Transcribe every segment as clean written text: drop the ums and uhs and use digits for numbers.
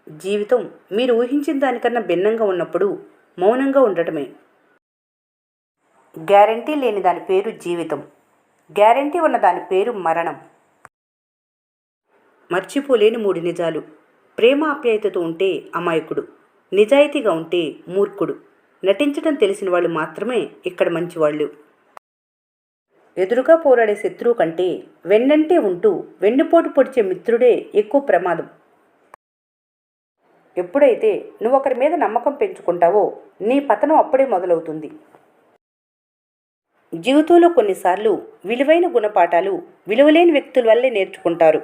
జీవితం మీరు ఊహించిన దానికన్నా భిన్నంగా ఉన్నప్పుడు మౌనంగా ఉండటమే. గ్యారంటీ లేని దాని పేరు జీవితం. గ్యారంటీ ఉన్న దాని పేరు మరణం. మర్చిపోలేని మూడు నిజాలు. ప్రేమ ఆప్యాయతతో ఉంటే అమాయకుడు, నిజాయితీగా ఉంటే మూర్ఖుడు, నటించడం తెలిసిన వాళ్ళు మాత్రమే ఇక్కడ మంచివాళ్ళు. ఎదురుగా పోరాడే శత్రువు కంటే వెన్నంటే ఉంటూ వెన్నుపోటు పొడిచే మిత్రుడే ఎక్కువ ప్రమాదం. ఎప్పుడైతే నువ్వు ఒకరి మీద నమ్మకం పెంచుకుంటావో నీ పతనం అప్పుడే మొదలవుతుంది. జీవితంలో కొన్నిసార్లు విలువైన గుణపాఠాలు విలువలేని వ్యక్తుల వల్లే నేర్చుకుంటారు.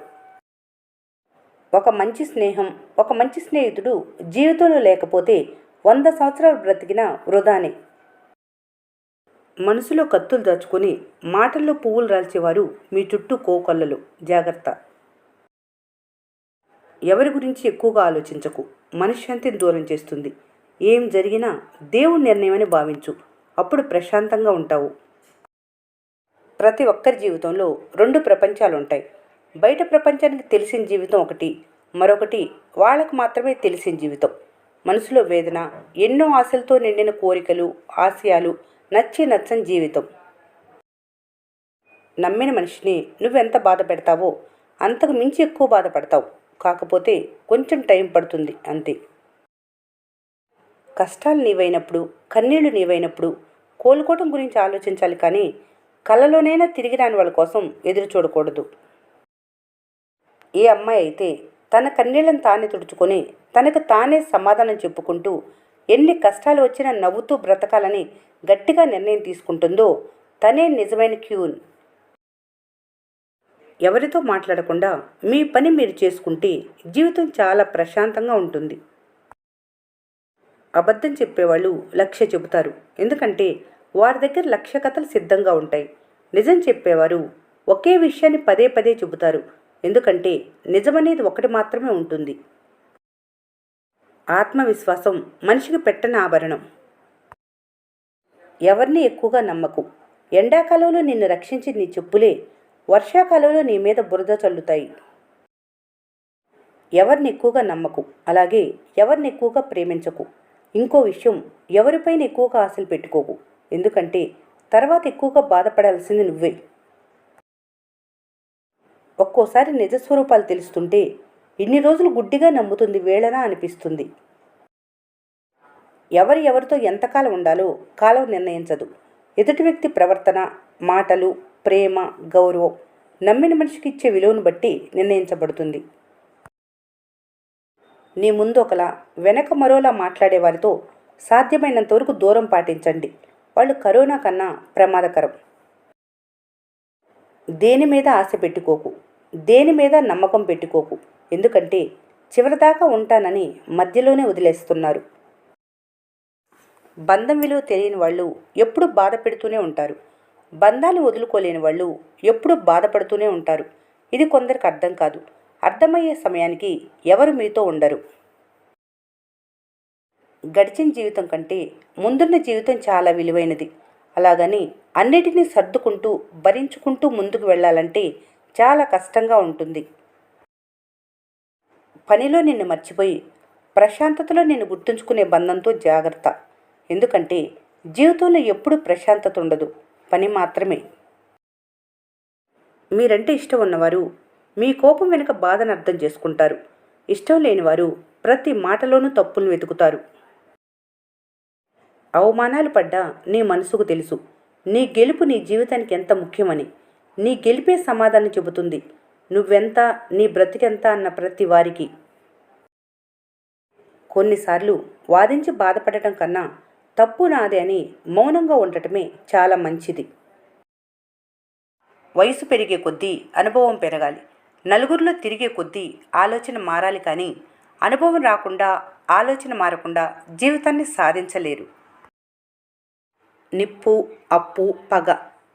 ఒక మంచి స్నేహం, ఒక మంచి స్నేహితుడు జీవితంలో లేకపోతే 100 సంవత్సరాలు బ్రతికినా వృధానే. మనసులో కత్తులు దాచుకొని మాటల్లో పువ్వులు రాల్చేవారు మీ చుట్టూ కోకొల్లలు. జాగ్రత్త. ఎవరి గురించి ఎక్కువగా ఆలోచించకు, మనశ్శాంతిని దూరం చేస్తుంది. ఏం జరిగినా దేవుడి నిర్ణయమని భావించు, అప్పుడు ప్రశాంతంగా ఉంటావు. ప్రతి ఒక్కరి జీవితంలో 2 ప్రపంచాలు ఉంటాయి. బయట ప్రపంచానికి తెలిసిన జీవితం ఒకటి, మరొకటి వాళ్ళకు మాత్రమే తెలిసిన జీవితం. మనసులో వేదన, ఎన్నో ఆశలతో నిండిన కోరికలు, ఆశయాలు, నచ్చని జీవితం. నమ్మిన మనిషిని నువ్వెంత బాధ పెడతావో అంతకు మించి ఎక్కువ బాధపడతావు. కాకపోతే కొంచెం టైం పడుతుంది అంతే. కష్టాలు నీవైనప్పుడు, కన్నీళ్లు నీవైనప్పుడు కోలుకోవటం గురించి ఆలోచించాలి, కానీ కలలోనైనా తిరిగి రాని వాళ్ళ కోసం ఎదురు చూడకూడదు. ఏ అమ్మాయి అయితే తన కన్నీళ్లను తానే తుడుచుకొని తనకు తానే సమాధానం చెప్పుకుంటూ ఎన్ని కష్టాలు వచ్చినా నవ్వుతూ బ్రతకాలని గట్టిగా నిర్ణయం తీసుకుంటుందో తనే నిజమైన క్యూన్. ఎవరితో మాట్లాడకుండా మీ పని మీరు చేసుకుంటే జీవితం చాలా ప్రశాంతంగా ఉంటుంది. అబద్ధం చెప్పేవాళ్ళు 1,00,000 చెబుతారు, ఎందుకంటే వారి దగ్గర 1,00,000 కథలు సిద్ధంగా ఉంటాయి. నిజం చెప్పేవారు ఒకే విషయాన్ని పదే పదే చెబుతారు, ఎందుకంటే నిజమనేది ఒకటి మాత్రమే ఉంటుంది. ఆత్మవిశ్వాసం మనిషికి పెట్టని ఆభరణం. ఎవరిని ఎక్కువగా నమ్మకు. ఎండాకాలంలో నిన్ను రక్షించి నీ చెప్పులే వర్షాకాలంలో నీ మీద బురద చల్లుతాయి. ఎవరిని ఎక్కువగా నమ్మకు, అలాగే ఎవరిని ఎక్కువగా ప్రేమించకు. ఇంకో విషయం, ఎవరిపైన ఎక్కువగా ఆశలు పెట్టుకోకు, ఎందుకంటే తర్వాత ఎక్కువగా బాధపడాల్సింది నువ్వే. ఒక్కోసారి నిజస్వరూపాలు తెలుస్తుంటే ఇన్ని రోజులు గుడ్డిగా నమ్ముతుంది వేళనా అనిపిస్తుంది. ఎవరితో ఎంతకాలం ఉండాలో కాలం నిర్ణయించదు. ఎదుటి వ్యక్తి ప్రవర్తన, మాటలు, ప్రేమ, గౌరవం నమ్మిన మనిషికి ఇచ్చే విలువను బట్టి నిర్ణయించబడుతుంది. నీ ముందు ఒకలా వెనక మరోలా మాట్లాడే వారితో సాధ్యమైనంత వరకు దూరం పాటించండి. వాళ్ళు కరోనా కన్నా ప్రమాదకరం. దేని మీద ఆశ పెట్టుకోకు, దేని మీద నమ్మకం పెట్టుకోకు, ఎందుకంటే చివరిదాకా ఉంటానని మధ్యలోనే వదిలేస్తున్నారు. బంధం విలువ తెలియని వాళ్ళు ఎప్పుడూ బాధ పెడుతూనే ఉంటారు. బంధాన్ని వదులుకోలేని వాళ్ళు ఎప్పుడూ బాధపడుతూనే ఉంటారు. ఇది కొందరికి అర్థం కాదు. అర్థమయ్యే సమయానికి ఎవరు మీతో ఉండరు. గడిచిన జీవితం కంటే ముందున్న జీవితం చాలా విలువైనది. అలాగని అన్నిటినీ సర్దుకుంటూ భరించుకుంటూ ముందుకు వెళ్ళాలంటే చాలా కష్టంగా ఉంటుంది. పనిలో నిన్ను మర్చిపోయి ప్రశాంతతలో నిన్ను గుర్తుంచుకునే బంధంతో జాగ్రత్త, ఎందుకంటే జీవితంలో ఎప్పుడూ ప్రశాంతత ఉండదు, పని మాత్రమే. మీరంటే ఇష్టం ఉన్నవారు మీ కోపం వెనుక బాధను అర్థం చేసుకుంటారు. ఇష్టం లేనివారు ప్రతి మాటలోనూ తప్పులు వెతుకుతారు. అవమానాలు పడ్డా నీ మనసుకు తెలుసు నీ గెలుపు నీ జీవితానికి ఎంత ముఖ్యమని. నీ గెలిపే సమాధానం చెబుతుంది నువ్వెంత, నీ బ్రతికెంత అన్న ప్రతి వారికి. కొన్నిసార్లు వాదించి బాధపడటం కన్నా తప్పు నాదే అని మౌనంగా ఉండటమే చాలా మంచిది. వయసు పెరిగే కొద్దీ అనుభవం పెరగాలి. నలుగురిలో తిరిగే కొద్దీ ఆలోచన మారాలి, కానీ అనుభవం రాకుండా ఆలోచన మారకుండా జీవితాన్ని సాధించలేరు. నిప్పు, అప్పు, పగ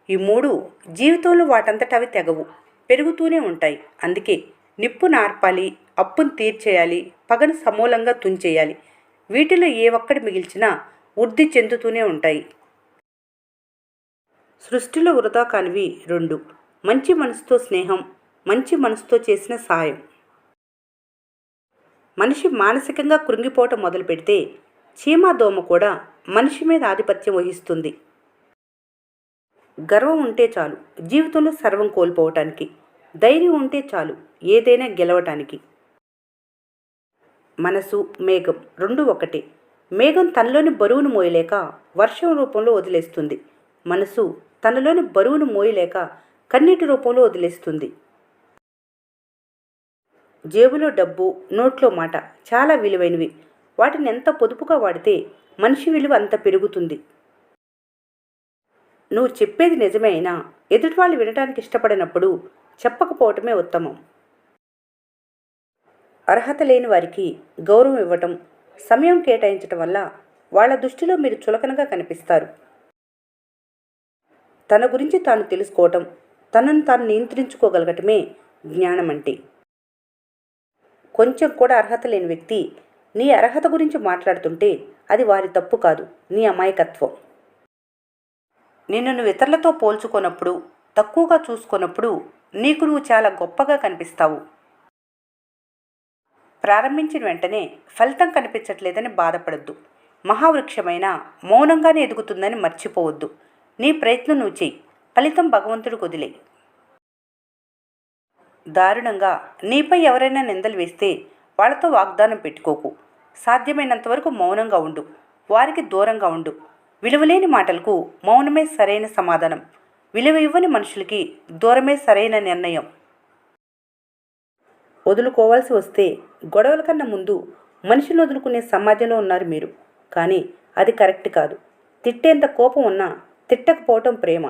ఈ 3 జీవితంలో వాటంతట అవి తెగవు, పెరుగుతూనే ఉంటాయి. అందుకే నిప్పును ఆర్పాలి, అప్పును తీర్చేయాలి, పగను సమూలంగా తుంచేయాలి. వీటిలో ఏ ఒక్కటి మిగిల్చినా వృద్ధి చెందుతూనే ఉంటాయి. సృష్టిలో వృధా కానివి 2: మంచి మనసుతో స్నేహం, మంచి మనసుతో చేసిన సాయం. మనిషి మానసికంగా కృంగిపోవటం మొదలు పెడితే చీమదోమ కూడా మనిషి మీద ఆధిపత్యం వహిస్తుంది. గర్వం ఉంటే చాలు జీవితంలో సర్వం కోల్పోవటానికి, ధైర్యం ఉంటే చాలు ఏదైనా గెలవటానికి. మనసు, మేఘం రెండు ఒకటే. మేఘం తనలోని బరువును మోయలేక వర్షం రూపంలో వదిలేస్తుంది. మనసు తనలోని బరువును మోయలేక కన్నీటి రూపంలో వదిలేస్తుంది. జేబులో డబ్బు, నోట్లో మాట చాలా విలువైనవి. వాటిని ఎంత పొదుపుగా వాడితే మనిషి విలువ అంత పెరుగుతుంది. నువ్వు చెప్పేది నిజమే అయినా ఎదుటివాళ్ళు వినటానికి ఇష్టపడినప్పుడు చెప్పకపోవటమే ఉత్తమం. అర్హత లేని వారికి గౌరవం ఇవ్వటం, సమయం కేటాయించటం వల్ల వాళ్ళ దృష్టిలో మీరు చులకనగా కనిపిస్తారు. తన గురించి తాను తెలుసుకోవటం, తనను తాను నియంత్రించుకోగలగటమే జ్ఞానం అంటే. కొంచెం కూడా అర్హత లేని వ్యక్తి నీ అర్హత గురించి మాట్లాడుతుంటే అది వారి తప్పు కాదు, నీ అమాయకత్వం. నిన్ను నువ్వు ఇతరులతో పోల్చుకున్నప్పుడు, తక్కువగా చూసుకున్నప్పుడు నీకు నువ్వు చాలా గొప్పగా కనిపిస్తావు. ప్రారంభించిన వెంటనే ఫలితం కనిపించట్లేదని బాధపడద్దు. మహావృక్షమైన మౌనంగానే ఎదుగుతుందని మర్చిపోవద్దు. నీ ప్రయత్నం నువ్వు చెయ్యి, ఫలితం భగవంతుడికి వదిలేయి. దారుణంగా నీపై ఎవరైనా నిందలు వేస్తే వాళ్ళతో వాగ్దానం పెట్టుకోకు. సాధ్యమైనంత వరకు మౌనంగా ఉండు, వారికి దూరంగా ఉండు. విలువలేని మాటలకు మౌనమే సరైన సమాధానం. విలువ ఇవ్వని మనుషులకి దూరమే సరైన నిర్ణయం. వదులుకోవాల్సి వస్తే గొడవల కన్నా ముందు మనిషిని వదులుకునే సమాజంలో ఉన్నారు మీరు. కానీ అది కరెక్ట్ కాదు. తిట్టేంత కోపం ఉన్నా తిట్టకపోవటం ప్రేమ.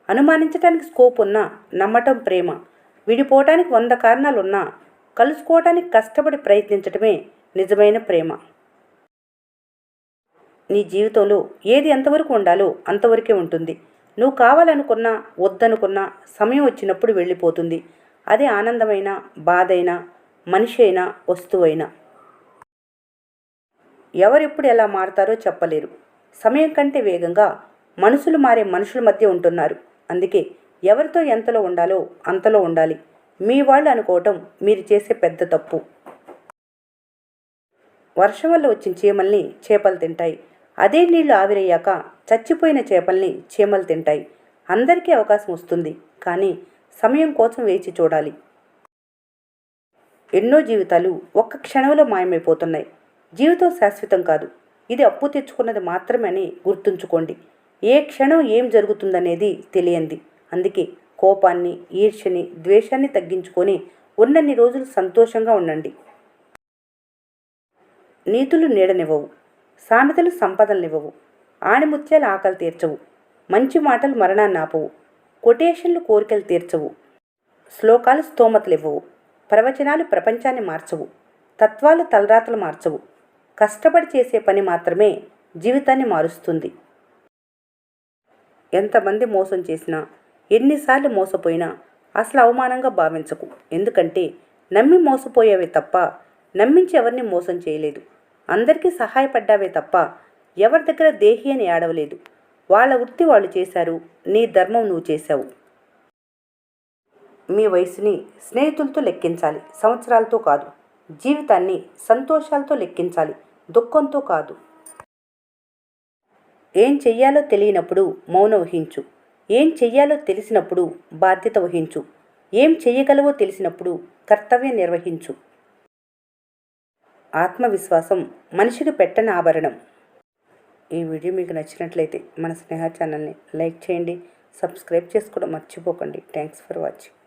అనుమానించటానికి స్కోప్ ఉన్నా నమ్మటం ప్రేమ. విడిపోవటానికి 100 కారణాలున్నా కలుసుకోవటానికి కష్టపడి ప్రయత్నించటమే నిజమైన ప్రేమ. నీ జీవితంలో ఏది ఎంతవరకు ఉండాలో అంతవరకే ఉంటుంది. నువ్వు కావాలనుకున్నా వద్దనుకున్నా సమయం వచ్చినప్పుడు వెళ్ళిపోతుంది. అది ఆనందమైనా, బాధైనా, మనిషి అయినా, వస్తువైనా. ఎవరెప్పుడు ఎలా మారుతారో చెప్పలేరు. సమయం కంటే వేగంగా మనుషులు మారే మనుషుల మధ్య ఉంటున్నారు. అందుకే ఎవరితో ఎంతలో ఉండాలో అంతలో ఉండాలి. మీ వాళ్ళు అనుకోవటం మీరు చేసే పెద్ద తప్పు. వర్షం వల్ల వచ్చిన చీమల్ని చేపలు తింటాయి. అదే నీళ్లు ఆవిరయ్యాక చచ్చిపోయిన చేపల్ని చీమలు తింటాయి. అందరికీ అవకాశం వస్తుంది, కానీ సమయం కోసం వేచి చూడాలి. ఎన్నో జీవితాలు ఒక్క క్షణంలో మాయమైపోతున్నాయి. జీవితం శాశ్వతం కాదు, ఇది అప్పు తెచ్చుకున్నది మాత్రమే అని గుర్తుంచుకోండి. ఏ క్షణం ఏం జరుగుతుందనేది తెలియంది. అందుకే కోపాన్ని, ఈర్ష్యని, ద్వేషాన్ని తగ్గించుకొని ఉన్నన్ని రోజులు సంతోషంగా ఉండండి. నీతులు నీడనివ్వవు, సామెతలు సంపదలనివ్వవు, ఆణిముత్యాలు ఆకలి తీర్చవు, మంచి మాటలు మరణాన్ని ఆపవు, కొటేషన్లు కోరికలు తీర్చవు, శ్లోకాలు స్తోమతలు ఇవ్వవు, ప్రవచనాలు ప్రపంచాన్ని మార్చవు, తత్వాలు తలరాతలు మార్చవు. కష్టపడి చేసే పని మాత్రమే జీవితాన్ని మారుస్తుంది. ఎంతమంది మోసం చేసినా, ఎన్నిసార్లు మోసపోయినా అసలు అవమానంగా భావించకు. ఎందుకంటే నమ్మి మోసపోయేవే తప్ప నమ్మించి ఎవరిని మోసం చేయలేదు. అందరికీ సహాయపడ్డావే తప్ప ఎవరి దగ్గర దేహి అని ఏడవలేదు. వాళ్ళ వృత్తి వాళ్ళు చేశారు, నీ ధర్మం నువ్వు చేశావు. మీ వయసుని స్నేహితులతో లెక్కించాలి, సంవత్సరాలతో కాదు. జీవితాన్ని సంతోషాలతో లెక్కించాలి, దుఃఖంతో కాదు. ఏం చెయ్యాలో తెలియనప్పుడు మౌనం వహించు. ఏం చెయ్యాలో తెలిసినప్పుడు బాధ్యత వహించు. ఏం చెయ్యగలవో తెలిసినప్పుడు కర్తవ్యం నిర్వహించు. ఆత్మవిశ్వాసం మనిషికి పెట్టని ఆభరణం. ఈ వీడియో మీకు నచ్చినట్లయితే మన స్నేహ ఛానల్ని లైక్ చేయండి, సబ్స్క్రైబ్ చేసుకోవడం మర్చిపోకండి. Thanks for watching.